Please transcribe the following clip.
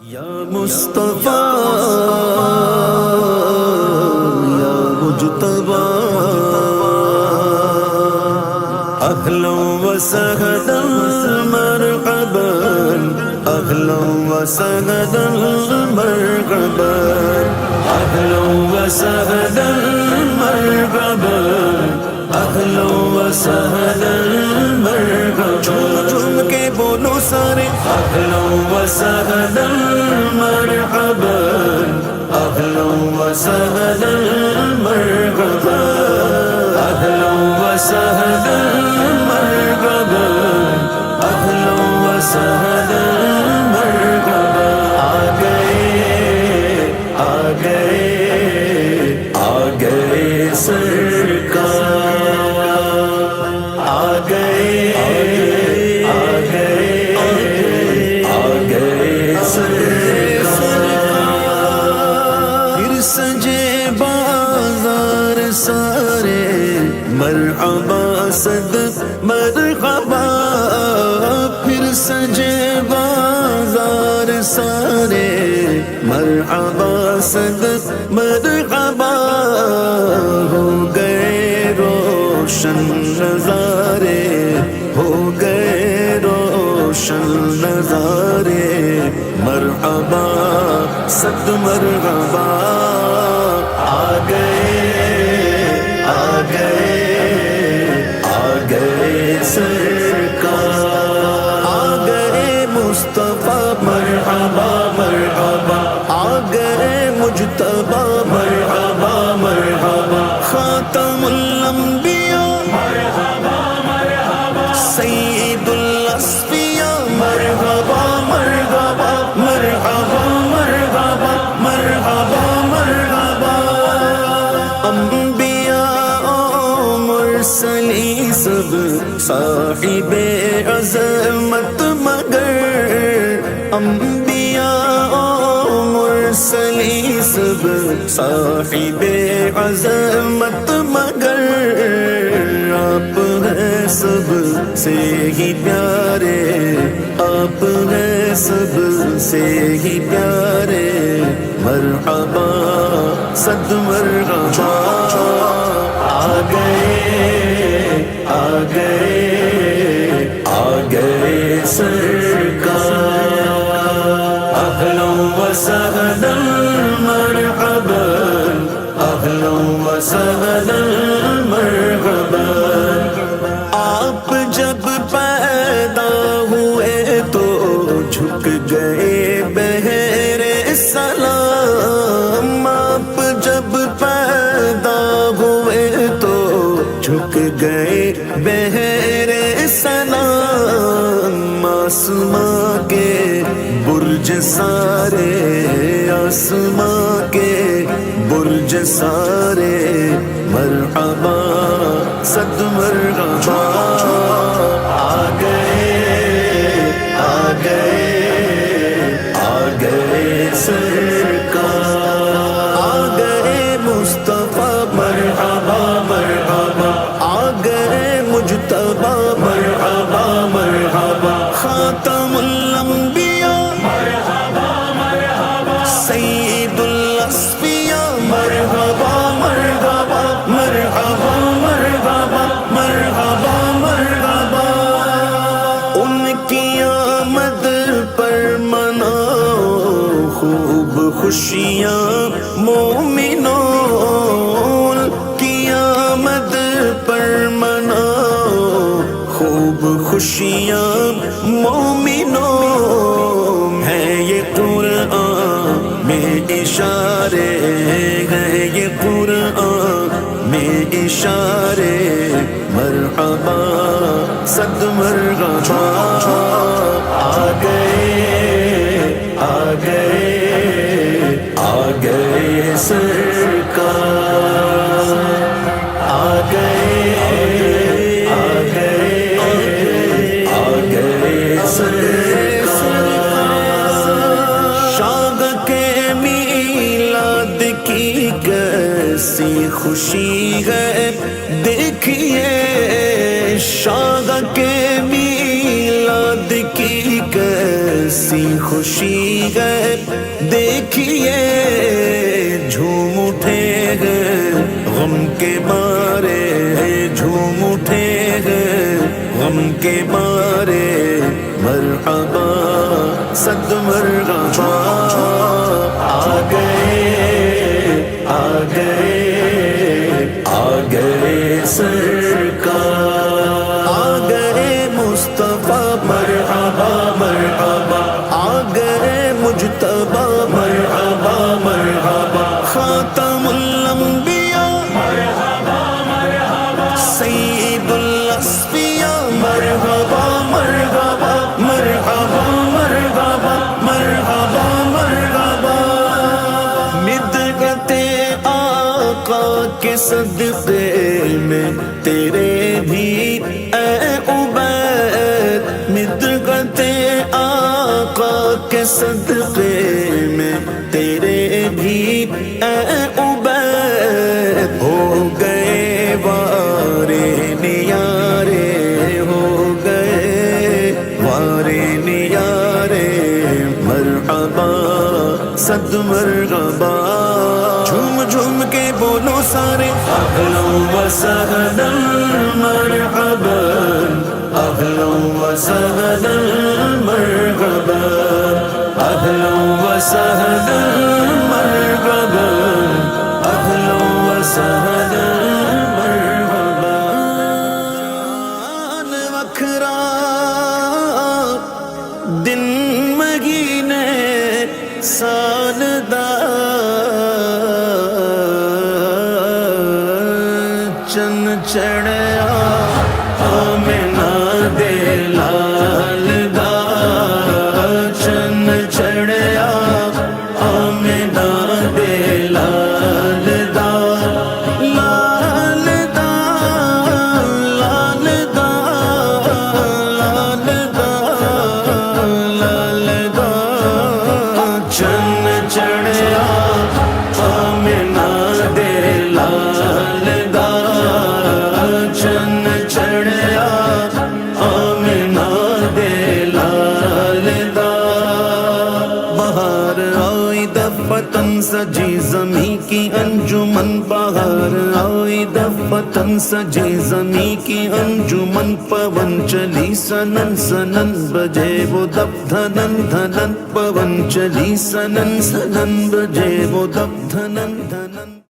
یا مصطفیٰ یا مجتبیٰ اہلا و سہلا مرحبا اہلا و سہلا مرحبا اہلا و سہلا مرحبا اہلا و سہلا مرحبا جھوم جھوم کے بولو سارے اہلا و سہلا مرحبا اہلا و سہلا مرحبا اہلا و سہلا مرحبا اہلا و سہلا مرحبا آ گئے آ گئے آ گئے سرکار آ گئے آ گئے آ گئے سرکار پھر سجے بازار سارے مرحبا صد مرحبا پھر سجے بازار سارے مرحبا صد مرحبا ہو گئے روشن نظارے ہو گئے روشن نظارے مرحبا صد مرحبا آ گئے آ گئے آ گئے سرکار آ گئے مصطفیٰ مرحبا مرحبا آ گئے مجتبیٰ مرحبا مرحبا خاتم الانبیاء مرحبا مرحبا سید الاصفیاء مرحبا مرحبا مرحبا مرحبا مرحبا مرحبا انبیاء و مرسلی سب صاحب عظمت مگر انبیاء و مرسلی سب صاحب عظمت مگر آپ ہیں سب سے ہی پیارے آپ ہیں سب سے ہی پیارے مرحبا صد مرحبا آ گئے آ گئے آ گئے سرکار اہلا و سہلا مرحبا اہلا و سہلا مرحبا آپ جب پیدا ہوئے تو جھک گئے بہر سلام آپ جب پیدا ہوئے تو جھک گئے بہر سلام آسماں کے برج سارے آسماں کے برج سارے مرحبا صد مرحبا آ گئے آ گئے آ گئے سرکار آ گئے مصطفیٰ مرحبا مرحبا آ گئے مجتبیٰ مرحبا مرحبا خاتم الانبیاء مرحبا مرحبا سید الاصفیاء مرحبا مرحبا مرحبا مرحبا مرحبا مرحبا ان کی آمد پر مناؤ خوب خوشیاں مومنوں ان کی آمد پر مناؤ خوب خوشیاں مومنوں ہے یہ قرآن میں اشارے ہے یہ قرآن میں اشارے مرحبا صد مرحبا آ گئے آ گئے آ گئے سرکار آ گئے آ گئے آ گئے سرکار شاغ کے میلاد کی کیسی خوشی ہے دیکھیے شاغ کے میلاد کی کیسی خوشی خوشی ہے دیکھیے جھوم اٹھے ہیں غم کے مارے جھوم اٹھے ہیں غم کے مارے مرحبا صد مرحبا آ گئے آ گئے آ گئے سرکار آ گئے مصطفیٰ مرحبا مرحبا آ گئے مجتبی مرحبا مرحبا خاتم الانبیاء مرحبا مرحبا سید الاصفیاء مرحبا مرحبا مرحبا مرحبا مرحبا مرحبا مدحت آقا کے صدقے میں تیرے بھی اے عبید مدحت آقا کے صدقے میں تیرے بھی اے عبید ہو گئے وارے نیارے ہو گئے وارے نیارے مرحبا صد مرحبا جھوم جھوم کے بولو سارے اہلا و سہلا مرحبا اہلا و سہلا مرحبا اہلا و سہلا مرحبا اہلا و سہلا مرحبا وکھرا دن مہینے سال دا چن چڑھیا آمنہ دے لال دا چن چڑھیا آمنہ دے لال دا لال دا لال دا لال دا لال دا چن چڑھیا آمنہ دے لال دا چن چڑھیا آمنہ دے لال دا بہار آئی دفتن سجی زمیں کی انجمن بہار آئی دفتن سجی زمیں کی انجمن پون چلی سنن سنن بجے وہ دف دھنن دھنن پون چلی سنن سنن بجے وہ دف دھنن دھنن